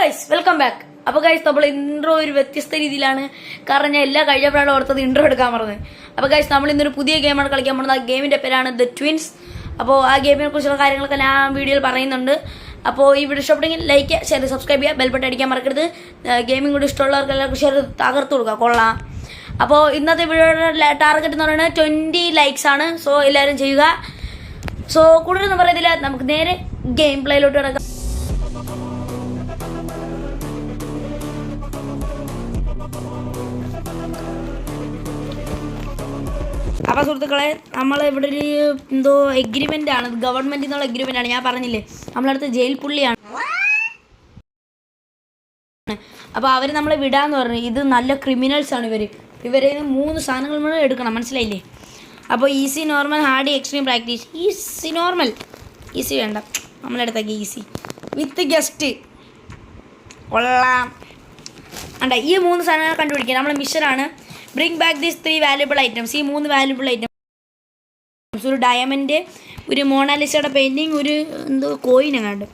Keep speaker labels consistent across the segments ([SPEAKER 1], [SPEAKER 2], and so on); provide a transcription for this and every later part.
[SPEAKER 1] Guys welcome back. അപ്പോൾ guys നമ്മൾ intro ഒരു വ്യത്യസ്ത രീതിയിലാണ്, കാരണം ഞാൻ എല്ലാ കഴിഞ്ഞപ്പോഴാണ് ഓർത്തത് ഇൻട്രോ എടുക്കാൻ പറഞ്ഞത്. അപ്പോൾ ഗൈസ് നമ്മൾ ഇന്നൊരു പുതിയ ഗെയിമാണ് കളിക്കാൻ പോകുന്നത്. ആ ഗെയിമിന്റെ പേരാണ് ദ ട്വിൻസ്. അപ്പോൾ ആ ഗെയിമിനെ കുറിച്ചുള്ള കാര്യങ്ങളൊക്കെ ഞാൻ വീഡിയോയിൽ പറയുന്നുണ്ട്. അപ്പോൾ ഈ വീഡിയോ ഇഷ്ടപ്പെട്ടെങ്കിൽ ലൈക്ക്, ഷെയർ, സബ്സ്ക്രൈബ് ചെയ്യുക, ബെൽ ബട്ടൺ അടിക്കാൻ മറക്കരുത്. ഗെയിമിംഗ് കൂടി ഇഷ്ടമുള്ളവർക്ക് എല്ലാവർക്കും ഷെയർ തകർത്ത് കൊടുക്കുക, കൊള്ളാം. അപ്പോൾ ഇന്നത്തെ വീഡിയോയുടെ ടാർഗറ്റ് എന്ന് പറയുന്നത് 20 ലൈക്സ് ആണ്. സോ എല്ലാവരും ചെയ്യുക. സോ കൂടുതലൊന്നും പറയുന്നില്ല, നമുക്ക് നേരെ ഗെയിം പ്ലേയിലോട്ട് കിടക്കാം. അപ്പോൾ സുഹൃത്തുക്കളെ, നമ്മൾ ഇവിടെ ഒരു എന്തോ എഗ്രിമെൻ്റ് ആണ്, ഗവൺമെൻറ്റിൽ നിന്നുള്ള എഗ്രിമെൻ്റ് ആണ്. ഞാൻ പറഞ്ഞില്ലേ നമ്മളടുത്ത് ജയിൽ പുള്ളിയാണ്. അപ്പോൾ അവർ നമ്മളെ വിടാന്ന് പറഞ്ഞു. ഇത് നല്ല ക്രിമിനൽസ് ആണ് ഇവരെ 3 സാധനങ്ങൾ നമ്മൾ എടുക്കണം, മനസ്സിലായില്ലേ? അപ്പോൾ easy, normal, hard, extreme practice. Easy normal, easy വേണ്ട, നമ്മളെടുത്തേക്ക് ഈസി വിത്ത് ഗസ്റ്റ്. കൊള്ളാം. അണ്ട ഈ 3 സാധനങ്ങൾ കണ്ടുപിടിക്കുക. നമ്മളെ മിഷനാണ് bring back these 3 valuable items. ഈ 3 വാല്യുബിൾ ഐറ്റംസ്, ഒരു ഡയമണ്ട്, ഒരു മോണാലിസയുടെ പെയിൻറ്റിങ്, ഒരു എന്തോ കോയിൻ അങ്ങാണ്ട്.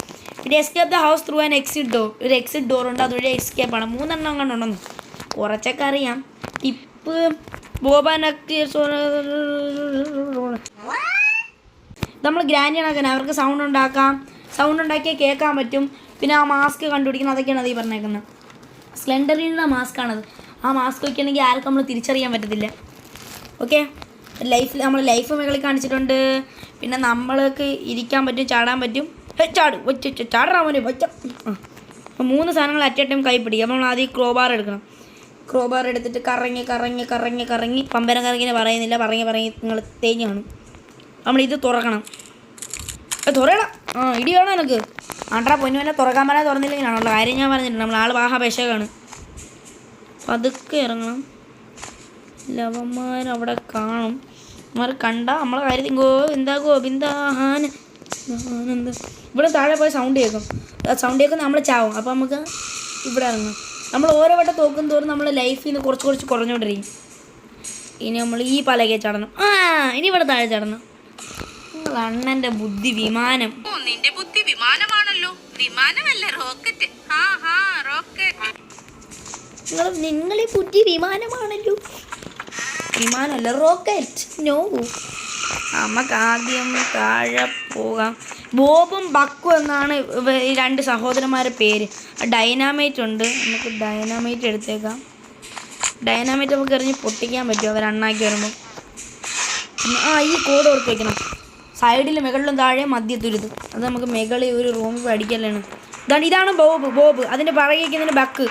[SPEAKER 1] പിന്നെ escape the house through an exit door. ഒരു എക്സിറ്റ് ഡോർ ഉണ്ട്, അതൊരു എസ്കേപ്പാണ്. 3 എണ്ണം അങ്ങനെ ഉണ്ടെന്ന് കുറച്ചൊക്കെ അറിയാം. ടിപ്പ് ബോബാനൊക്കെ നമ്മൾ ഗ്രാൻഡ് ആക്കാൻ അവർക്ക് സൗണ്ട് ഉണ്ടാക്കാം, സൗണ്ട് ഉണ്ടാക്കിയാൽ കേൾക്കാൻ പറ്റും. പിന്നെ ആ മാസ്ക് കണ്ടുപിടിക്കണം, അതൊക്കെയാണ് അത് ഈ പറഞ്ഞേക്കുന്നത്. സ്ലെൻഡറിനുള്ള മാസ്കാണത്. ആ മാസ്ക് വയ്ക്കുകയാണെങ്കിൽ ആർക്കും നമ്മൾ തിരിച്ചറിയാൻ പറ്റത്തില്ല. ഓക്കെ, നമ്മൾ ലൈഫ് മേഖലയിൽ കാണിച്ചിട്ടുണ്ട്. പിന്നെ നമ്മൾക്ക് ഇരിക്കാൻ പറ്റും, ചാടാൻ പറ്റും. ചാടാൻ പറ്റും. 3 സാധനങ്ങൾ അറ്റ് എ ടൈം കൈ പിടിക്കുക. അപ്പോൾ നമ്മൾ ആദ്യം ക്രോബാർ എടുക്കണം. ക്രോബാർ എടുത്തിട്ട് കറങ്ങി കറങ്ങി കറങ്ങി കറങ്ങി പമ്പരം കറങ്ങിനെ പറയുന്നില്ല, പറഞ്ഞ് നിങ്ങൾ തേഞ്ഞ് കാണും. നമ്മളിത് തുറക്കണം. തുറയണം. ഇടി വേണം എനിക്ക്. ആണ്ട്രാ പൊന്നുവല്ല, തുറക്കാൻ പറയാൻ തുറന്നില്ലെങ്കിലാണുള്ള കാര്യം ഞാൻ പറഞ്ഞിട്ടുണ്ട്. നമ്മൾ ആൾ മഹാപേശകാണ്. പതുക്കെ ഇറങ്ങണം. ലവന്മാരവിടെ കാണും. അവന്മാർ കണ്ട നമ്മളെ കാര്യം എന്താകോ ബിന്ദാഹാൻ എന്താ. ഇവിടെ താഴെ പോയി സൗണ്ട് കേൾക്കും. സൗണ്ട് കേൾക്കും, നമ്മൾ ചാവും. അപ്പോൾ നമുക്ക് ഇവിടെ ഇറങ്ങാം. നമ്മൾ ഓരോ വട്ടം തോക്കും തോറും നമ്മൾ ലൈഫിൽ നിന്ന് കുറച്ച് കുറഞ്ഞുകൊണ്ടിരിക്കും. ഇനി നമ്മൾ ഈ പലകെ ചടണം. ഇനി ഇവിടെ താഴെ ചടണം. അണ്ണൻ്റെ ബുദ്ധി വിമാനം.
[SPEAKER 2] നിന്റെ ബുദ്ധി വിമാനമാണല്ലോ. വിമാനമല്ല, റോക്കറ്റ്. റോക്കറ്റ്.
[SPEAKER 1] നിങ്ങളെ ബുദ്ധി വിമാനമാണല്ലോ. വിമാനമല്ല, റോക്കറ്റ്. നോ, നമുക്ക് ആദ്യം താഴെ പോകാം. ബോബും ബക്കും എന്നാണ് ഈ 2 സഹോദരന്മാരുടെ പേര്. ഡൈനാമൈറ്റ് ഉണ്ട്, നമുക്ക് ഡൈനാമൈറ്റ് എടുത്തേക്കാം. ഡൈനാമൈറ്റ് നമുക്ക് എറിഞ്ഞ് പൊട്ടിക്കാൻ പറ്റും അവർ അണ്ണാക്കി വരുമ്പോൾ. ഈ കോഡ് ഓർത്ത് വയ്ക്കണം. സൈഡിൽ മുകളിലും താഴെ മധ്യത്തുരുത്. അത് നമുക്ക് മുകളിൽ ഒരു റൂമിൽ പഠിക്കലാണ്. ഇതാണ് ബോബ്. അതിൻ്റെ പറകിക്കുന്നതിന് ബക്ക്.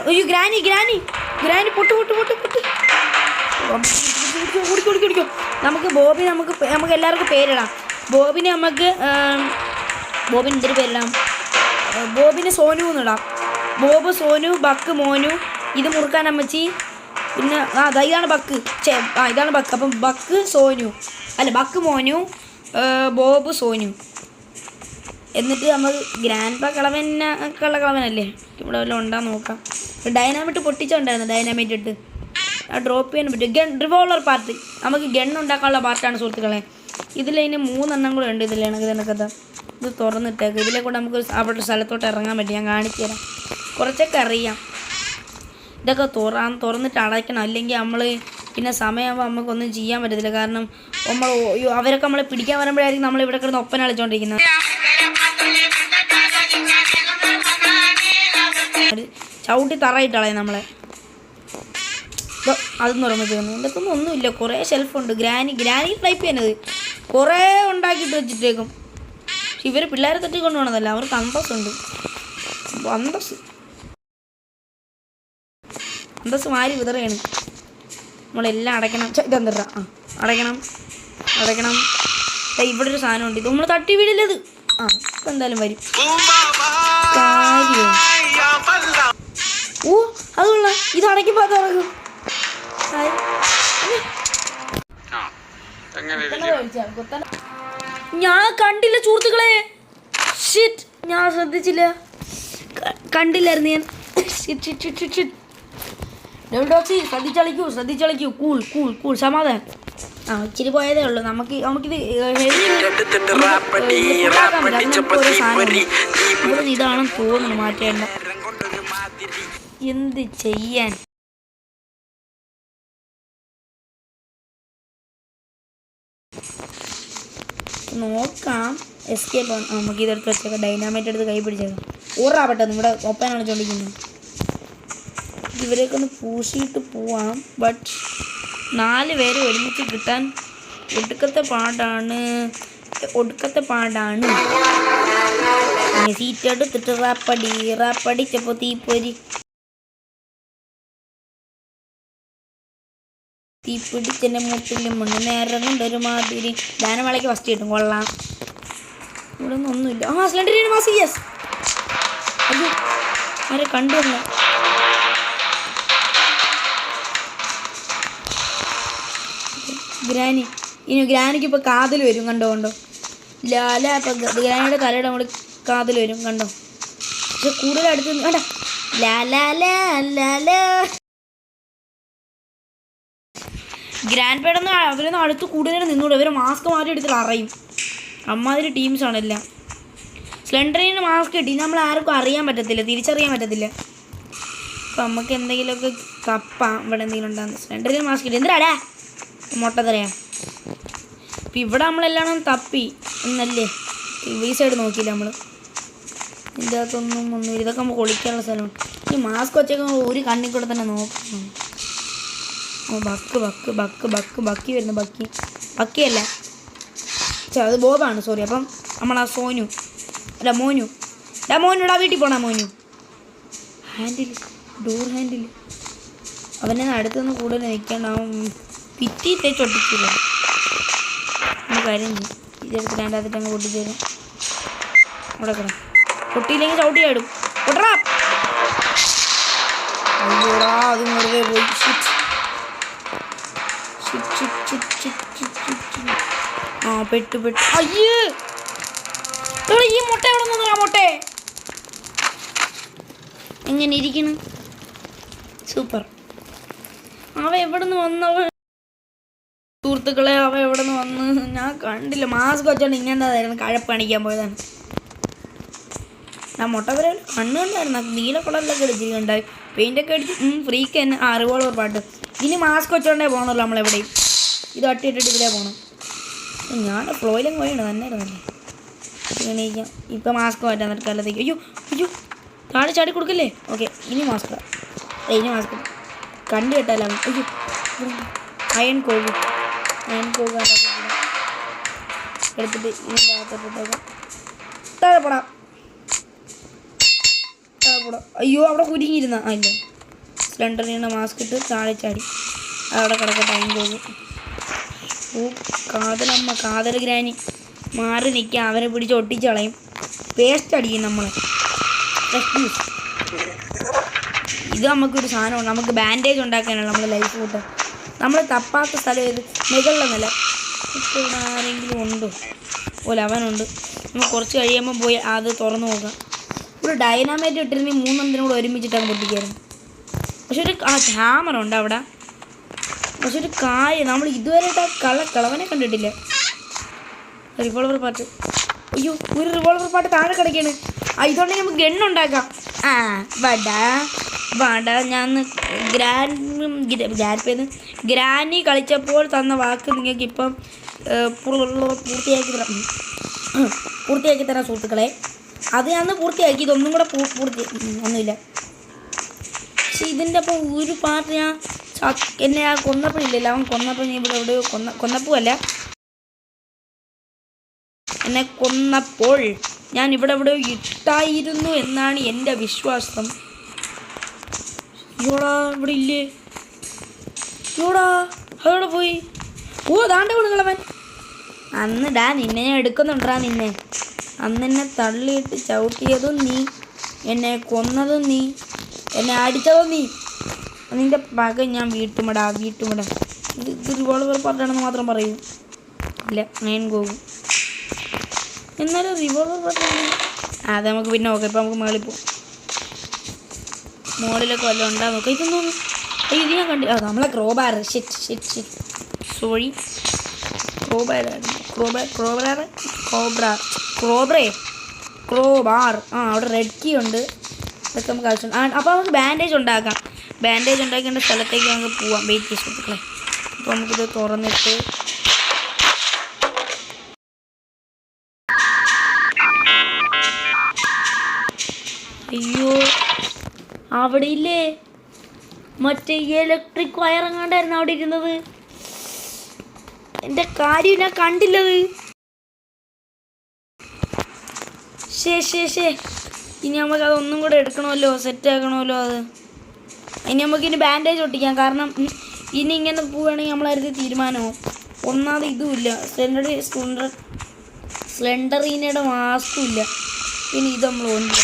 [SPEAKER 1] അയ്യോ ഗ്രാനി പൊട്ട് കുടിക്കും. നമുക്ക് ബോബിന് നമുക്ക് എല്ലാവർക്കും പേരിടാം. ബോബിന് എന്തൊരു പേരിടാം? ബോബിന് സോനു എന്നിടാം. ബോബ്, സോനു, ബക്ക്, മോനു. ഇത് മുറുക്കാൻ അമ്മച്ചി. പിന്നെ ഇതാണ് ബക്ക്. ഇതാണ് ബക്ക്. അപ്പം ബക്ക് സോനു, അല്ല ബക്ക് മോനു, ബോബ് സോനു. എന്നിട്ട് നമ്മൾ ഗ്രാൻഡ് പാ കളവനല്ലേ ഇവിടെ വല്ലതും ഉണ്ടാകുന്ന നോക്കാം. ഡൈനാമൈറ്റ് പൊട്ടിച്ചുണ്ടായിരുന്നു. ഡൈനാമൈറ്റ് ഇട്ട് ഡ്രോപ്പ് ചെയ്യാൻ പറ്റും. റിവോൾവർ പാർട്ട്, നമുക്ക് ഗണ്ണുണ്ടാക്കാനുള്ള പാർട്ടാണ് സുഹൃത്തുക്കളെ. ഇതിലതിന് 3 എണ്ണം കൂടെ ഉണ്ട്. ഇതിനകത്ത് ഇത് തുറന്നിട്ടേക്ക്. ഇതിലെ കൂടെ നമുക്ക് അവിടെ സ്ഥലത്തോട്ട് ഇറങ്ങാൻ പറ്റും. ഞാൻ കാണിച്ചു തരാം. കുറച്ചൊക്കെ അറിയാം. ഇതൊക്കെ തുറന്നിട്ട് അടയ്ക്കണം, അല്ലെങ്കിൽ നമ്മൾ പിന്നെ സമയമാകുമ്പോൾ നമുക്കൊന്നും ചെയ്യാൻ പറ്റത്തില്ല. കാരണം അവരൊക്കെ നമ്മളെ പിടിക്കാൻ വരുമ്പോഴായിരിക്കും നമ്മൾ ഇവിടെ കിടന്ന് ഒപ്പന കളിച്ചുകൊണ്ടിരിക്കുന്നത്. ചവിട്ടി തറയിട്ടളയും നമ്മളെ. അതൊന്നും ഓർമ്മിക്കുന്നു. ഇതൊക്കെ ഒന്നുമില്ല, കുറേ ഷെൽഫുണ്ട്. ഗ്രാനി ടൈപ്പ് ചെയ്യുന്നത് കുറേ ഉണ്ടാക്കിയിട്ട് വെച്ചിട്ടേക്കും. പക്ഷെ ഇവർ പിള്ളേരെ തട്ടി കൊണ്ടുപോകണതല്ല, അവർക്ക് അന്തസ്സുണ്ട്. അന്തസ് മാറി വിതറുകയാണ്. നമ്മളെല്ലാം അടയ്ക്കണം. ഇതെന്താ അടയ്ക്കണം. ഇവിടെ ഒരു സാധനമുണ്ട്. ഇത് നമ്മൾ തട്ടി വീടില്ലത്. ഇപ്പം എന്തായാലും വരും. അതുകൊള്ള ഇത് അടയ്ക്കുമ്പോൾ അത് ഇറങ്ങും. ഞാൻ കണ്ടില്ല സുഹൃത്തുക്കളെ. ഞാൻ ശ്രദ്ധിച്ചില്ല, കണ്ടില്ലായിരുന്നു ഞാൻ. ശ്രദ്ധിച്ചളിക്കൂ. കൂൾ സമാധാനം. ഇച്ചിരി പോയതേ ഉള്ളൂ. നമുക്കിത് ഇതാണെന്ന് തോന്നുന്നു മാറ്റേണ്ട. എന്ത് ചെയ്യാൻ? നോക്കാം. എസ്കേപ്പ് നമുക്ക് ഇതെടുത്ത് വെച്ചേക്കാം. ഡൈനാമൈറ്റ് എടുത്ത് കൈ പിടിച്ചേക്കാം. ഊറാവട്ടെ. ഇവിടെ ഒപ്പനാണ് ചോദിക്കുന്നത്. ഇവരെയൊക്കെ ഒന്ന് പൂശിയിട്ട് പോവാം. ബട്ട് 4 പേര് ഒരുമിച്ച് കിട്ടാൻ ഒടുക്കത്തെ പാടാണ്. സീറ്റെടുത്തിട്ട് റാപ്പടിച്ചപ്പോ തീപ്പിടിച്ചെന്നെ മുട്ടിലും മണ്ണ് നേരം കൊണ്ടൊരു മാതിരി. ഗാനമേളയ്ക്ക് ഫസ്റ്റ് കിട്ടും. കൊള്ളാം. ഇവിടെ ഒന്നുമില്ല. സ്ലെൻഡറിന് മാസ്. യെസ്. അത് ആരെ കണ്ടുവല്ല. ഗ്രാനിക്ക് ഇപ്പോൾ കാതിൽ വരും. കണ്ടോ ലാല. ഇപ്പം ഗ്രാനിയുടെ തലയുടെ കൂടെ കാതിൽ വരും. കണ്ടോ? പക്ഷെ കൂടുതൽ അടുത്ത് കണ്ട ലാല ഗ്രാൻഡ് പേടൊന്നും അവരൊന്നും അടുത്ത് കൂടുതൽ നിന്നൂടെ. ഇവർ മാസ്ക് മാറ്റി എടുത്തിട്ട് അറിയും. അമ്മാതിരി ടീംസാണ് എല്ലാം. സ്ലെൻഡറിന് മാസ്ക് കിട്ടി. നമ്മൾ ആർക്കും അറിയാൻ പറ്റത്തില്ല, തിരിച്ചറിയാൻ പറ്റത്തില്ല. അപ്പം നമുക്ക് എന്തെങ്കിലുമൊക്കെ തപ്പാം. ഇവിടെ എന്തെങ്കിലും ഉണ്ടാകുന്നത്. സ്ലെൻഡറിന് മാസ്ക് കിട്ടി. എന്തിനാടാ മുട്ട തരയാ? അപ്പം ഇവിടെ നമ്മളെല്ലാം തപ്പി എന്നല്ലേ. ഈ സൈഡ് നോക്കിയില്ല നമ്മൾ. ഇതിൻ്റെ അകത്തൊന്നും ഇതൊക്കെ നമുക്ക് ഒളിക്കാനുള്ള സ്ഥലമുണ്ട്. ഈ മാസ്ക് വെച്ചൊക്കെ ഒരു കണ്ണിൽ കൂടെ തന്നെ നോക്കണം. ബക്കി വരുന്നു. ബക്കിയല്ല, അത് ബോബാണ്. സോറി. അപ്പം നമ്മളാ സോനു അല്ല മോനുടാ വീട്ടിൽ പോണ മോനു. ഡോർ ഹാൻഡിൽ അവനെ അടുത്തുനിന്ന് കൂടുതൽ നിൽക്കണം. അവൻ പിറ്റി തേച്ചൊട്ടിച്ചില്ല. കാര്യം ഇതെടുത്ത് രണ്ടാമത്തെ അങ്ങ് പൊട്ടിച്ചേരും. അവിടെ കിട പൊട്ടിയില്ലെങ്കിൽ ചവിട്ടിയാടും. പൊട്ടറാ. അയ്യോടാ, അത് മുറുകെ പോയി. പെട്ടു. അയ്യേ, ഈ മുട്ട എവിടെ നിന്നാ? മുട്ട എങ്ങനെ ഇരിക്കുന്നു? സൂപ്പർ. അവ എവിടെ നിന്ന് വന്നവ? സുഹൃത്തുക്കളെ, അവ എവിടെ നിന്ന് വന്ന് ഞാൻ കണ്ടില്ല. മാസ്ക് വെച്ചോണ്ട് ഇങ്ങനത്തായിരുന്നു. കഴപ്പണിക്കാൻ പോയതാണ്. ഞാൻ മുട്ട വരെ കണ്ണുകൊണ്ടായിരുന്നു. നീല കളറിലൊക്കെ അടിച്ചിട്ടുണ്ടായി. പെയിൻ്റൊക്കെ അടിച്ച് ഫ്രീക്ക് തന്നെ. റിവോൾവർ പാട്ട്. ഇനി മാസ്ക് വെച്ചോണ്ടേ പോകണമല്ലോ നമ്മളെവിടെയും. ഇത് അട്ടിയിട്ടിട്ട് ഇതിലേ പോകണം. ഞാൻ ഫ്ലോയിലും പോയാണ് തന്നെയായിരുന്നല്ലേ. എണീക്കാം. ഇപ്പം മാസ്ക് മാറ്റാൻ എന്നിട്ട് കാലത്തേക്ക്. അയ്യോ താഴെ ചാടി കൊടുക്കല്ലേ. ഓക്കെ, ഇനി മാസ്ക് കണ്ടു കേട്ടാലോ. അയ്യോ, അയൺ കോവ് എടുത്തിട്ട് ഇതിൻ്റെ അകത്തോട്ടേക്കാം. താഴെ പോടാം. അയ്യോ, അവിടെ കുരുങ്ങിയിരുന്ന. ഇല്ല, സ്ലെൻഡറിന് മാസ്ക് ഇട്ട് താഴെ ചാടി. അവിടെ കിടക്കട്ടെ. Iron cove. കാതൽ ഗ്രാനി മാറി നിൽക്കുക. അവരെ പിടിച്ച് ഒട്ടിച്ച് കളയും. പേസ്റ്റ് അടിക്കും നമ്മൾ. ഇത് നമുക്കൊരു സാധനമുണ്ട്. നമുക്ക് ബാൻഡേജ് ഉണ്ടാക്കാനാണ് നമ്മൾ ലൈഫ് കൂട്ടുക. നമ്മൾ തപ്പാത്ത സ്ഥലം ഏത്? മുകളിലൊന്നല്ല. ഇപ്പോൾ ഇവിടെ ആരെങ്കിലും ഉണ്ടോ? അവനുണ്ട്. നമ്മൾ കുറച്ച് കഴിയുമ്പോൾ പോയി അത് തുറന്നു നോക്കാം. ഒരു ഡൈനാമൈറ്റ് ഇട്ടിരുന്നെങ്കിൽ 3 എണ്ണത്തിനും കൂടെ ഒരുമിച്ചിട്ടങ്ങ് പൊട്ടിക്കായിരുന്നു. പക്ഷെ ഒരു ഹാമറുണ്ട് അവിടെ. പക്ഷെ ഒരു കാര്യം, നമ്മൾ ഇതുവരെയായിട്ട് ആ കളവനെ കണ്ടിട്ടില്ല. റിവോൾവർ പാട്ട്. അയ്യോ, ഒരു റിവോൾവർ പാട്ട് താഴെ കിടക്കുകയാണ്. ഇതുകൊണ്ടെങ്കിൽ നമുക്ക് ഗണ്ണുണ്ടാക്കാം. വേണ്ട. ഞാൻ ഗ്രാനി കളിച്ചപ്പോൾ തന്ന വാക്ക് നിങ്ങൾക്ക് ഇപ്പം പൂർത്തിയാക്കി തരാം സുഹൃത്തുക്കളെ. അത് ഞാൻ പൂർത്തിയാക്കി. ഇതൊന്നും കൂടെ ഒന്നുമില്ല. പക്ഷെ ഇതിൻ്റെ അപ്പം ഒരു പാട്ട് ഞാൻ എന്നെ കൊന്നപ്പോഴില്ലല്ലോ. അവൻ കൊന്നപ്പോൾ നീ ഇവിടെ എവിടെയോ കൊന്നപ്പോഴല്ല, എന്നെ കൊന്നപ്പോൾ ഞാൻ ഇവിടെ എവിടെയോ ഇട്ടായിരുന്നു എന്നാണ് എൻ്റെ വിശ്വാസം. യോടാ, ഇവിടെ ഇല്ലേ? യോടാ, അവിടെ പോയി. ദാണ്ട കൊടുക്കളവൻ. അന്ന് നിന്നെ ഞാൻ എടുക്കുന്നുണ്ടാ. അന്ന് എന്നെ തള്ളിയിട്ട് ചവിട്ടിയതും നീ, എന്നെ കൊന്നതും നീ, എന്നെ അടിച്ചതും നീ. നിൻ്റെ പക ഞാൻ വീട്ടുമടാ. ഇത് റിവോൾവർ പാട്ടാണെന്ന് മാത്രം പറയൂ. ഇല്ല, ഞാൻ പോകും. എന്നാലും റിവോൾവർ പാട്ടാണ്. അത് നമുക്ക് പിന്നെ നോക്കാം. ഇപ്പം നമുക്ക് മേളിൽ പോകും. മോളിലൊക്കെ വല്ലതും ഉണ്ടാകും നോക്കാം. ഇതൊന്നും ഇത് ഞാൻ കണ്ടി. നമ്മളെ ക്രോബാർ. Shit sorry. ക്രോബാർ. അവിടെ റെഡ് കീ ഉണ്ട്. ഇതൊക്കെ നമുക്ക് ആവശ്യമുണ്ട്. അപ്പോൾ നമുക്ക് ബാൻഡേജ് ഉണ്ടാക്കാം. ബാൻഡേജ് ഉണ്ടാക്കേണ്ട സ്ഥലത്തേക്ക് നമുക്ക് പോവാം. വെയിറ്റ് ചെയ്ത് സുഹൃത്തുക്കളെ. അപ്പോൾ നമുക്കിത് തുറന്നിട്ട് അയ്യോ അവിടെ ഇല്ലേ മറ്റേ ഇലക്ട്രിക് വയറങ്ങാണ്ടായിരുന്നു അവിടെ ഇരുന്നത്. എൻ്റെ കാര്യം ഞാൻ കണ്ടില്ലത്. ശേ ഇനി നമുക്ക് അതൊന്നും കൂടെ എടുക്കണമല്ലോ, സെറ്റ് ആക്കണമല്ലോ. അത് ഇനി നമുക്കിനി ബാൻഡേജ് ഒട്ടിക്കാം. കാരണം ഇനി ഇങ്ങനെ പോവുകയാണെങ്കിൽ നമ്മളായിരുന്നു തീരുമാനമാവും. ഒന്നാമത് ഇതുമില്ല, സ്ലെൻഡറീനയുടെ മാസ്കും ഇല്ല. പിന്നെ ഇത് നമ്മൾ ഓടില്ല.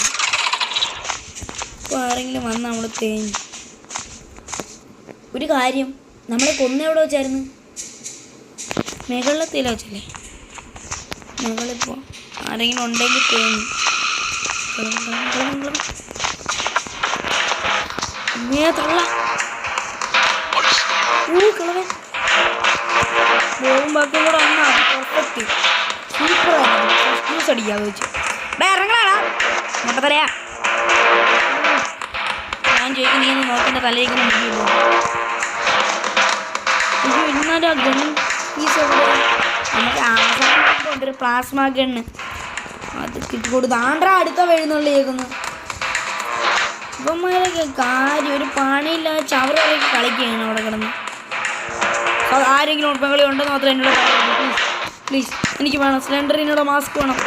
[SPEAKER 1] അപ്പോൾ ആരെങ്കിലും വന്ന് നമ്മൾ തേഞ്ഞു. ഒരു കാര്യം, നമ്മളെ കൊന്ന എവിടെ വെച്ചായിരുന്നു? മുകളിലത്തേല വെച്ചല്ലേ? മുകളിപ്പോൾ ആരെങ്കിലും ഉണ്ടെങ്കിൽ തേഞ്ഞു. ബോബും ബാക്കും കൂടെ വന്നാ പെർഫെക്റ്റ് സൂപ്പറായിരുന്നു. ജ്യൂസ് അടിക്കാതെ വെച്ച് ഇറങ്ങാടാ മുട്ട തലയാ. ഞാൻ ചോദിക്കും നീ ഒന്ന് നോക്കിൻ്റെ തലയിങ്ങനെ മുടിയുള്ളൂ. അയ്യോ ഇന്നാലും ആ ഗൺ പീസ് എവിടെ? നമുക്ക് ആസാമുണ്ട് ഒരു പ്ലാസ്മ ഗണ്ണ്. അത് കിട്ടിക്കൊടുത്ത് ആണ്ട്രാ അടുത്ത വീഴുന്നുള്ളി കേൾക്കുന്നു. ഇവന്മാരൊക്കെ കാര്യം ഒരു പണിയില്ലാതെ ചവറൊക്കെ കളിക്കുകയാണ് അവിടെ കിടന്ന്. ആരെങ്കിലും ഉൾപ്പകളി ഉണ്ടെന്ന് മാത്രം എന്നോട് പറയുന്നു. പ്ലീസ് എനിക്ക് വേണം സ്ലെൻഡറിനോട് മാസ്ക് വേണം.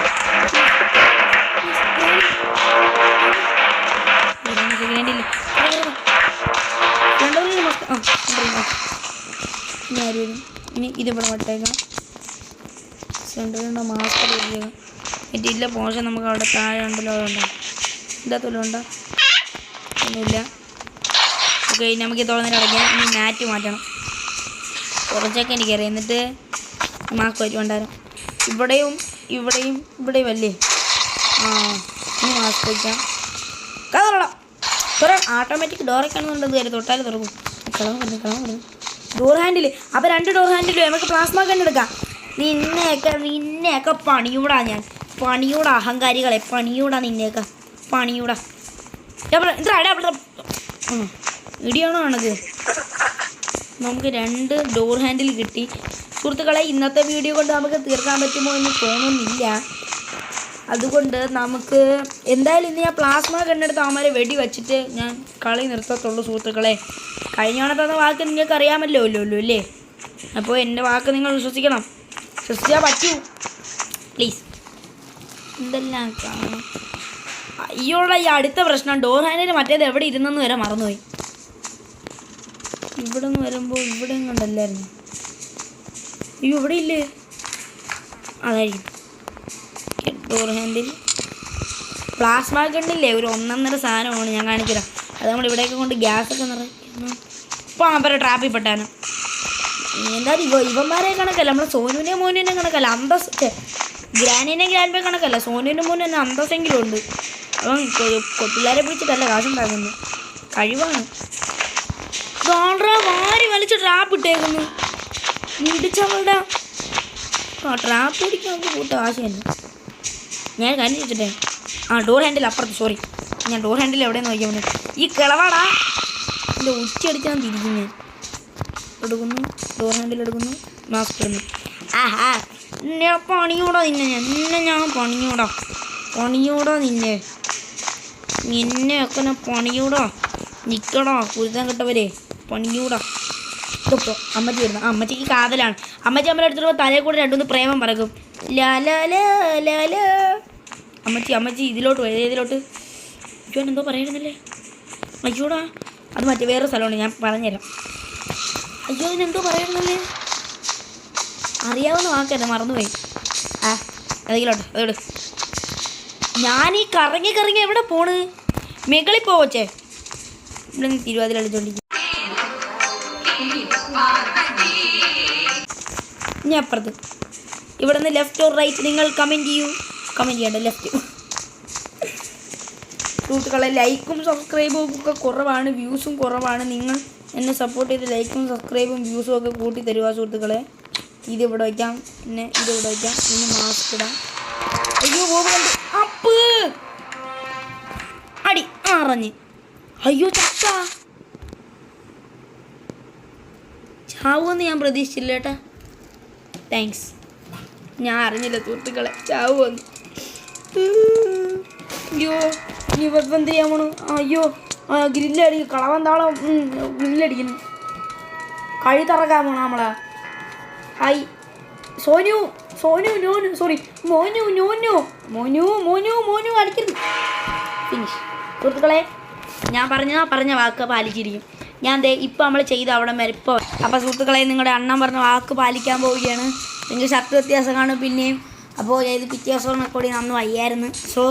[SPEAKER 1] ഇനി ഇതിവിടെ വട്ടേക്കാം. സ്ലെൻഡറിനോട് മാസ്ക് ഇരിക്കുക. ഇല്ല പോഷൻ നമുക്ക് അവിടെ താഴെ ഉണ്ടല്ലോ. അതുണ്ടോ ഇല്ലാത്തല്ലോ ഉണ്ടോ? ഒന്നുമില്ല. ഓക്കെ നമുക്ക് തുറന്നിട്ട് അടയ്ക്കാം. ഇനി മാറ്റ് മാറ്റണം. കുറച്ചൊക്കെ എനിക്കറിയാം. എന്നിട്ട് മാസ്ക് വരുന്നുണ്ടായിരുന്നു. ഇവിടെയും അല്ലേ? ഇനി മാസ്ക് വയ്ക്കാം. കഥ ഓട്ടോമാറ്റിക് ഡോറൊക്കെയാണെന്നുള്ളത് കാര്യം തൊട്ടാൽ തുറക്കും. കളവ് വരുന്നു ഡോർ ഹാൻഡിൽ. അപ്പോൾ 2 ഡോർ ഹാൻഡിൽ നമുക്ക് പ്ലാസ്മ കണ്ടെടുക്കാം. നിന്നെയൊക്കെ പണിയൂടാ ഞാൻ. പണിയൂടാ അഹങ്കാരികളെ, പണിയൂടാ നിന്നെയൊക്കെ പണിയൂടാ. ഇടിയാണോ ആണത്? നമുക്ക് 2 ഡോർ ഹാൻഡിൽ കിട്ടി. സുഹൃത്തുക്കളെ ഇന്നത്തെ വീഡിയോ കൊണ്ട് നമുക്ക് തീർക്കാൻ പറ്റുമോ എന്ന് തോന്നുന്നില്ല. അതുകൊണ്ട് നമുക്ക് എന്തായാലും ഇന്ന് ഞാൻ പ്ലാസ്മ കണ്ടെടുത്ത് അവന്മാരെ വെടി വെച്ചിട്ട് ഞാൻ കളി നിർത്തത്തുള്ളൂ സുഹൃത്തുക്കളെ. കഴിഞ്ഞ തന്ന വാക്ക് നിങ്ങൾക്ക് അറിയാമല്ലോ അല്ലേ? അപ്പോൾ എൻ്റെ വാക്ക് നിങ്ങൾ വിശ്വസിക്കണം. വിശ്വസിച്ചാൽ പറ്റൂ പ്ലീസ്. എന്തെല്ലാം കാണണം. അയ്യോടെ ഈ അടുത്ത പ്രശ്നം ഡോർ ഹാൻഡിൽ മറ്റേത് എവിടെ ഇരുന്നെന്ന് വരെ മറന്നുപോയി. ഇവിടെ നിന്ന് വരുമ്പോൾ ഇവിടെ കണ്ടല്ലായിരുന്നു. അയ്യോ ഇവിടെ ഇല്ലേ? അതായിരിക്കും ഡോർ ഹാൻഡിൽ. പ്ലാസ്മ ഗണ്ണില്ലേ ഒരു 1.5 സാധനമാണ് ഞാൻ കാണിച്ചുതരാം. അത് നമ്മൾ ഇവിടെയൊക്കെ കൊണ്ട് ഗ്യാസൊക്കെ നിറയ്ക്കുന്നു. ഇപ്പോൾ അവരെ ട്രാപ്പിൽ പെട്ടാണ്. എന്തായാലും ഇവന്മാരെ കണക്കല്ല, നമ്മളെ സോനുവിനെ മോനുവിനെ കണക്കല്ല, അന്തസ് ഗ്രാനിനെ ഗ്രാൻഡ് കണക്കല്ല, സോനുവിൻ്റെ മോനും തന്നെ അന്തസ്സെങ്കിലും ഉണ്ട്. അവൻ പിള്ളേരെ പിടിച്ചിട്ടല്ല കാശുണ്ടാക്കുന്നു. കഴിവാണ്. വാരി വലിച്ച് ട്രാപ്പ് ഇട്ടേക്കുന്നു. ഇടിച്ചവളുടെ ട്രാപ്പ് പിടിക്കാൻ നമുക്ക് കൂട്ട കാശല്ല. ഞാൻ കാര്യം ചോദിച്ചിട്ടേ ഡോർ ഹാൻഡിൽ അപ്പുറത്ത്. സോറി, ഞാൻ ഡോർ ഹാൻഡിൽ എവിടെയെന്ന് നോക്കിയാൽ മതി. ഈ കിളവാടാ എൻ്റെ ഉച്ചയടിച്ചാൽ തിരിക്കും. ഞാൻ എടുക്കുന്നു, ഡോർ ഹാൻഡിൽ എടുക്കുന്നു, മാസ്ക് ഇടുന്നു. നിന്നെ പണിയൂടാ ഞാൻ പണിയൂടാ നിന്നെയൊക്കെ ഞാൻ പണിയൂടാ. നിൽക്കടാ കുരുത്താൻ കിട്ടവരെ പണിയൂടാ. ഇപ്പോൾ അമ്മച്ചി വരുന്നു. അമ്മച്ചിക്ക് കാതലാണ്. അമ്മച്ചി അമ്മ എടുത്തിട്ട് തലയിൽ കൂടെ 2-3 പ്രേമം പറക്കും. ലാല അമ്മച്ചി ഇതിലോട്ട് ഏതിലോട്ട് ഞാൻ എന്തോ പറയുന്നില്ലേ? അയ്യോടാ അത് മറ്റേ വേറെ സ്ഥലമാണ്, ഞാൻ പറഞ്ഞുതരാം. അയ്യോ ഇതിനെന്തോ പറയുന്നില്ലേ? അറിയാവുന്ന വാക്കല്ല, മറന്നുപോയി. ഏതെങ്കിലോട്ട് അതോട്. ഞാനീ കറങ്ങി എവിടെ പോണ്? മെകളിൽ പോവച്ചേ. ഇവിടെ നിന്ന് തിരുവാതിര കളിച്ചോണ്ടിരിക്കും. ഇനി അപ്പുറത്ത് ഇവിടെ നിന്ന് ലെഫ്റ്റ് ഓർ റൈറ്റ് നിങ്ങൾ കമൻറ്റ് ചെയ്യണ്ട. ലെഫ്റ്റ്. സുഹൃത്തുക്കളെ ലൈക്കും സബ്സ്ക്രൈബും ഒക്കെ കുറവാണ്, വ്യൂസും കുറവാണ്. നിങ്ങൾ എന്നെ സപ്പോർട്ട് ചെയ്ത് ലൈക്കും സബ്സ്ക്രൈബും വ്യൂസും ഒക്കെ കൂട്ടി തരുക സുഹൃത്തുക്കളെ. ഇതിവിടെ വയ്ക്കാം, പിന്നെ ഇതിവിടെ വയ്ക്കാം, ഇനി മാസ്ക് ഇടാം. അയ്യോ ബോബ് കണ്ടു, അപ്പ് അടി അറിഞ്ഞ്. അയ്യോ ചക്ക ചാവുമെന്ന് ഞാൻ പ്രതീക്ഷിച്ചില്ല ഏട്ടാ. താങ്ക്സ്, ഞാൻ അറിഞ്ഞില്ല സുഹൃത്തുക്കളെ ചാവുമെന്ന്. അയ്യോ ഇനി വെപ്പം എന്ത് ചെയ്യാൻ പോണു? അയ്യോ ഗ്രില്ലടി കളവന്താളം ഗ്രില്ലടിക്കുന്നു. കഴുത്തിറക്കാൻ പോണ നമ്മളെ. ഹായ് സോനു സോനു നോനു സോറി മോനു നോനു മോനു മോനു മോനു അടിക്കുന്നു. ഫിനിഷ്. സുഹൃത്തുക്കളെ ഞാൻ പറഞ്ഞ വാക്ക് പാലിച്ചിരിക്കും. ഞാൻ ഇപ്പം നമ്മൾ ചെയ്ത അവിടെ വരെ ഇപ്പോൾ. അപ്പോൾ സുഹൃത്തുക്കളെ നിങ്ങളുടെ അണ്ണൻ പറഞ്ഞ വാക്ക് പാലിക്കാൻ പോവുകയാണ്. നിങ്ങൾ ഷർട്ട് വ്യത്യാസം കാണും പിന്നെയും. അപ്പോൾ ഇത് പിറ്റേ ദിവസം കൂടി നന്ന് വയ്യായിരുന്നു. സോ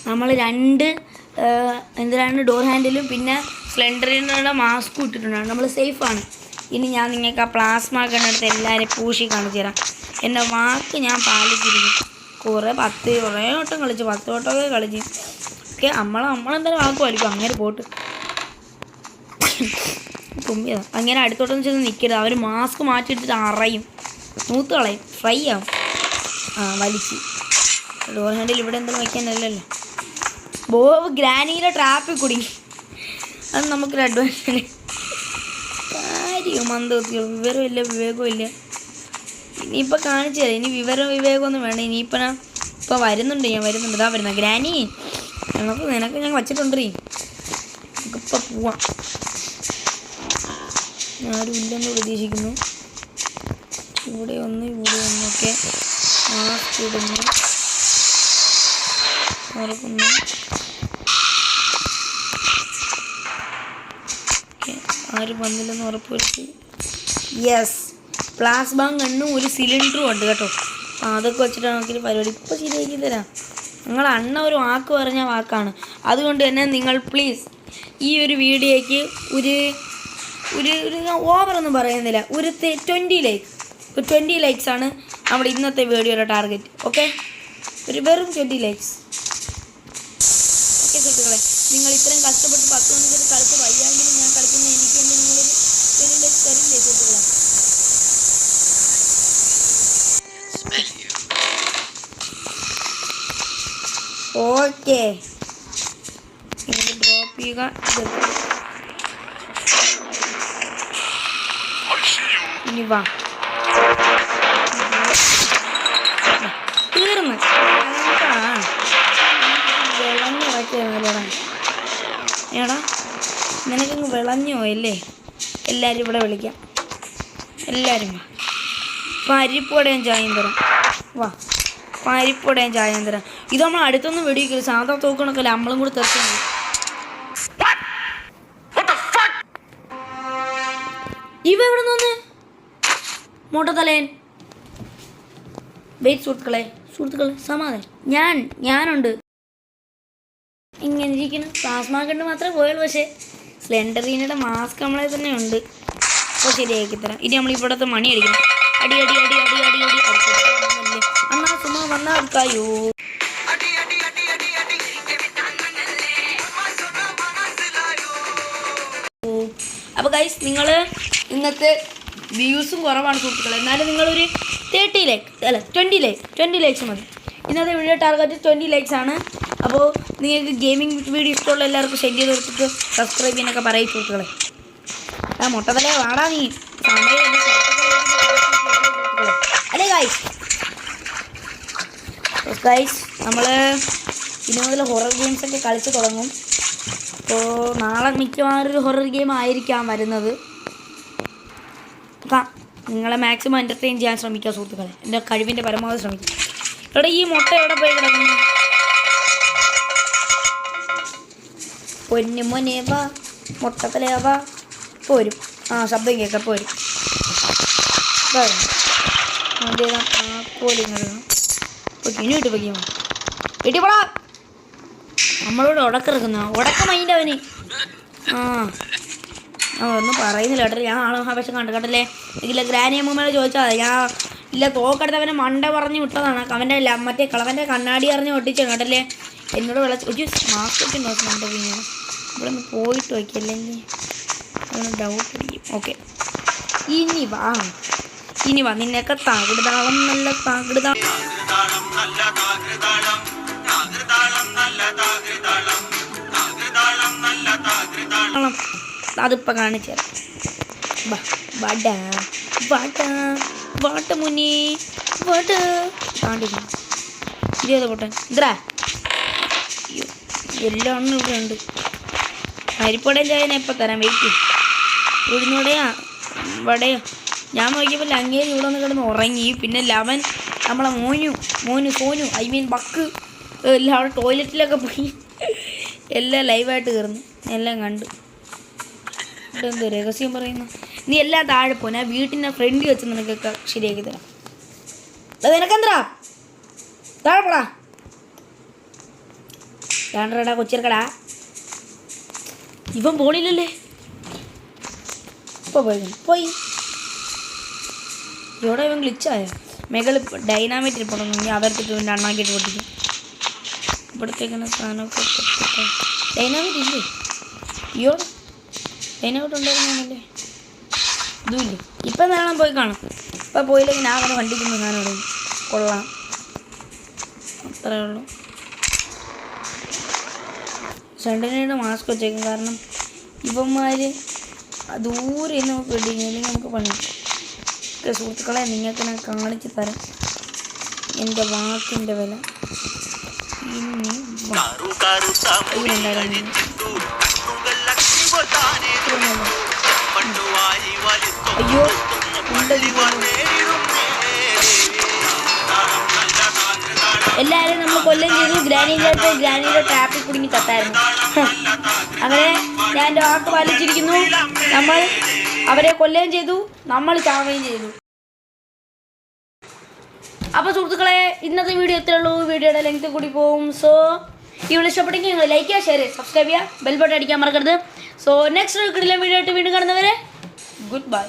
[SPEAKER 1] നമ്മൾ എന്തിനാണ് ഡോർ ഹാൻഡിലും പിന്നെ സ്ലെൻഡറിനുള്ള മാസ്കും ഇട്ടിട്ടുണ്ടാണ്. നമ്മൾ സേഫാണ്. ഇനി ഞാൻ നിങ്ങൾക്ക് ആ പ്ലാസ്മ കണ്ടെടുത്ത് എല്ലാവരെയും പൂശി കാണിച്ചു തരാം. എൻ്റെ വാക്ക് ഞാൻ പാലിച്ചിരിക്കും. കുറേ വട്ടം കളിച്ചു, 10 വട്ടമൊക്കെ കളിച്ചു. ഓക്കെ നമ്മളെന്തായാലും വാക്ക് പാലിക്കും. അങ്ങനെ പോട്ട് തുമ്പിയതാണ്. അങ്ങനെ അടുത്തോട്ടൊന്നും ചെന്ന് നിൽക്കരുത്. അവർ മാസ്ക് മാറ്റിയിട്ടിട്ട് അറയും, നൂത്ത് കളയും, ഫ്രൈ ആവും. വലിച്ച് ഡോർ ഹാൻഡിൽ ഇവിടെ എന്തെങ്കിലും വയ്ക്കാനല്ലല്ലോ. ബോബ് ഗ്രാനിയിലെ ട്രാപ്പിൽ കുടുങ്ങി. അത് നമുക്കൊരു അഡ്വാൻറ്റേജ്. കാര്യം മന്ദബുദ്ധിയോ വിവരമില്ല വിവേകവും ഇല്ല. ഇനിയിപ്പോൾ കാണിച്ചു തരാം. ഇനി വിവേകമൊന്നും വേണ്ട. ഇപ്പം വരുന്നുണ്ട്. ഞാൻ വരുന്നുണ്ട്. ഇതാ വരുന്ന ഗ്രാനി നിനക്ക് ഞാൻ വച്ചിട്ടുണ്ടേ. നമുക്കിപ്പോൾ പോവാം. ആരും ഇല്ലെന്ന് പ്രതീക്ഷിക്കുന്നു. ഇവിടെ ഒന്നൊക്കെ മാസ്ക് ഇടുന്നു, തുറക്കുന്നു. ആരും വന്നില്ലെന്ന് ഉറപ്പുവരുത്തി. യെസ്, പ്ലാസ്മ ഗണ്ണും ഒരു സിലിണ്ടറും ഉണ്ട് കേട്ടോ. അതൊക്കെ വെച്ചിട്ടാണ് നമുക്കൊരു പരിപാടി ഇപ്പോൾ ശരിയാക്കി തരാം. നിങ്ങൾ അണ്ണ ഒരു വാക്ക് പറഞ്ഞ വാക്കാണ്. അതുകൊണ്ട് തന്നെ നിങ്ങൾ പ്ലീസ് ഈ ഒരു വീഡിയോയ്ക്ക് ഒരു ഓവറൊന്നും പറയുന്നില്ല, ഒരു 20 ലൈക്സ് ആണ് നമ്മുടെ ഇന്നത്തെ വീഡിയോയുടെ ടാർഗറ്റ്. ഓക്കെ, വെറും 20 ലൈക്സ്. ഓക്കെ സുഹൃത്തുക്കളെ, നിങ്ങൾ ഇത്രയും കഷ്ടപ്പെട്ട് 10 മണിക്കൂർ കളിച്ച് വയ്യാങ്കിലും ഞാൻ കളിക്കുന്ന എനിക്ക് വേണ്ടി നിങ്ങളൊരു 20 ലൈക്സ് തരില്ലേ സുഹൃത്തുക്കളെ? ഓക്കെ, ഡ്രോപ്പ് ചെയ്യുക. ഇനി വാ, തീർന്ന് എടാ നിനക്കങ്ങ് വിളഞ്ഞു പോയല്ലേ? എല്ലാവരും ഇവിടെ വിളിക്കാം. എല്ലാവരും വാ. പരിപ്പോടെയും ചായയും തരാം. വാ, പരിപ്പോടെയും ചായയും തരാം. ഇത് നമ്മൾ അടുത്തൊന്നും വെടിവെക്കില്ല. സാധാ തോക്കണൊക്കെ നമ്മളും കൂടി തെറിക്കുന്നു. ഇവ എവിടെ നിന്ന് മോട്ടത്തലേൻ? വെയിറ്റ് സുഹൃത്തുക്കളെ സമാധാനം. ഞാനുണ്ട്. ഇങ്ങനെ ഇരിക്കണം. പ്ലാസ്മ കണ്ട് മാത്രമേ പോയുള്ളൂ. പക്ഷേ സ്ലെൻഡറീനയുടെ മാസ്ക് നമ്മളെ തന്നെ ഉണ്ട്. അപ്പോൾ ശരിയാക്കി തരാം. ഇനി നമ്മൾ ഇവിടുത്തെ മണി അടിക്കണം. അടി അന്നാ ചുമ്മാ വന്നാൽ എടുക്കായോ? അപ്പോൾ ഗൈസ്, നിങ്ങൾ ഇന്നത്തെ വ്യൂസും കുറവാണ് സുഹൃത്തുക്കളെ. എന്നാലും നിങ്ങളൊരു 20 ലൈക്സ് മതി. ഇന്നത്തെ വീഡിയോ ടാർഗറ്റ് 20 ലൈക്സ് ആണ്. അപ്പോൾ നിങ്ങൾക്ക് ഗെയിമിംഗ് വീഡിയോ ഇഷ്ടമുള്ള എല്ലാവർക്കും ഷെയർ ചെയ്ത് കൊടുത്തിട്ട് സബ്സ്ക്രൈബ് ചെയ്യാനൊക്കെ പറയും സുഹൃത്തുക്കളെ. മുട്ടത്തലേ വാടാ നീ സമയം അല്ലേ ഗൈസ്. നമ്മൾ ഇനി മുതൽ ഹൊറർ ഗെയിംസൊക്കെ കളിച്ച് തുടങ്ങും. അപ്പോൾ നാളെ മിക്കവാറും ഒരു ഹൊറർ ഗെയിം ആയിരിക്കാം വരുന്നത്. നിങ്ങളെ മാക്സിമം എൻ്റർടൈൻ ചെയ്യാൻ ശ്രമിക്കുക സുഹൃത്തുക്കളെ. എൻ്റെ കഴിവിൻ്റെ പരമാവധി ശ്രമിക്കുക. ഇവിടെ ഈ മുട്ട എവിടെ പോയി കിടക്കുന്നു? പൊന്നുമോനെ വാ, മുട്ടത്തലേ വാ. പോരും. ശബ്ദം കേൾക്കാം. പോരും. കോലിങ്ങണം. ഇനി ഇട്ട് പൊയ്ക്കോ. ഇട്ടിപ്പോടാ. നമ്മളോട് ഉടക്കിറക്കുന്ന ഉടക്ക മൈൻഡ് അവന്. ഒന്നും പറയുന്നില്ല കേട്ടോ. ഞാൻ ആളാവശ്യം കണ്ടല്ലേ. എങ്കില ഗ്രാനി അമ്മൂമ്മയോട് ചോദിച്ചാൽ മതി. ഞാൻ ഇല്ല തോക്കെടുത്തവനെ മണ്ട പറഞ്ഞ് വിട്ടതാണ്. അവൻ്റെ മറ്റേ കളവൻ്റെ കണ്ണാടി അറിഞ്ഞ് ഒട്ടിച്ചു കേട്ടല്ലേ. എന്നോട് വിളിച്ച് ഒരു മാസ്ക് ഒക്കെ നോക്കുന്നുണ്ട്. പിന്നെ ഇവിടെ ഒന്ന് പോയിട്ട് വയ്ക്കല്ലെങ്കിൽ ഡൗട്ട് അടിക്കും. ഓക്കെ, ഇനി വാ. ഇനി വാ നിന്നെയൊക്കെ താകൃതാളം നല്ല താകൃതാളം അതിപ്പോ കാണിച്ചു തരാം. വട വട വാട്ട മുന്നേ വട താണ്ടില്ല ഇതേത് പൊട്ടൻ ഇതാ എല്ലാം ഒന്നും ഇവിടെ ഉണ്ട്. അരിപ്പടയും ചായ ഞാൻ ഇപ്പം തരാം. വെയിറ്റ് ഉഴുന്നോടെയാ വടയോ. ഞാൻ നോക്കിയപ്പോൾ ലങ്ങേരി ഇവിടെ ഒന്ന് കിടന്ന് ഉറങ്ങി. പിന്നെ ലവൻ നമ്മളെ സോനു ഐ മീൻ ബക്ക് എല്ലാം അവിടെ ടോയ്ലറ്റിലൊക്കെ പോയി എല്ലാം ലൈവായിട്ട് കയറുന്നു. എല്ലാം കണ്ടു. ഇവിടെ എന്തോ രഹസ്യം പറയുന്നു. നീ എല്ലാം താഴെ പോ. ഞാൻ വീട്ടിൻ്റെ ഫ്രണ്ടിൽ വെച്ച് നിനക്കൊക്കെ ശരിയാക്കി തരാം. നിനക്കെന്തരാ താഴെ പോടാ. താണ്ടടാ കൊച്ചിറക്കടാ. ഇവൻ പോണില്ലല്ലേ. ഇപ്പോൾ പോയി ഇവിടെ ഇവൻ ഗ്ലിച്ചായ മെകൾ ഡൈനാമൈറ്റ് ഇരിപ്പുണ്ടെങ്കിൽ അവർക്കിട്ട് പിന്നെ അണ്ണാക്കിയിട്ട് പൊട്ടിക്കും. ഇവിടത്തേക്കിങ്ങനെ സാധനമൊക്കെ ഡൈനാമൈറ്റ് ഇല്ലേ? അയ്യോ ഡൈനാമൈറ്റ് ഉണ്ടായിരുന്നല്ലേ. ഇതുമില്ലേ. ഇപ്പം നേരം പോയി കാണാം. ഇപ്പം പോയില്ലെങ്കിൽ ഞാൻ അങ്ങനെ വണ്ടിക്കുന്ന സാധനം ഇവിടെ കൊള്ളാം. അത്രേ ഉള്ളൂ. സെൻറ്റനയുടെ മാസ്ക് വെച്ചേക്കും. കാരണം ഇവന്മാർ ദൂരെ നമുക്ക് വെടിയില്ലെങ്കിൽ നമുക്ക് പണി. സുഹൃത്തുക്കളെ നിങ്ങൾക്ക് ഞാൻ കാണിച്ച് തരാം എൻ്റെ വാക്കിൻ്റെ വില. ഇനി അയ്യോ എല്ലാവരും നമ്മൾ കൊല്ലം ചെയ്തു. ഗ്രാനിയുടെ ടാപ്പിൽ കുടുങ്ങി തട്ടായിരുന്നു. അങ്ങനെ ഞാൻ എൻ്റെ വാക്ക് പാലിച്ചിരിക്കുന്നു. നമ്മൾ അവരെ കൊല്ലുകയും ചെയ്തു, നമ്മൾ ചാവുകയും ചെയ്തു. അപ്പോൾ സുഹൃത്തുക്കളെ ഇന്നത്തെ വീഡിയോ എത്രയേ ഉള്ളൂ. വീഡിയോയുടെ ലെങ്ത് കൂടി പോകും. സോ ഈ വീഡിയോ ഇഷ്ടപ്പെട്ടെങ്കിൽ നിങ്ങൾ ലൈക്ക് ചെയ്യുക, ഷെയർ ചെയ്യുക, സബ്സ്ക്രൈബ് ചെയ്യുക, ബെൽ ബട്ടൺ അടിക്കാൻ മറക്കരുത്. സോ നെക്സ്റ്റ് വീഡിയോ ആയിട്ട് വീണ്ടും കാണുന്നവരെ ഗുഡ് ബൈ.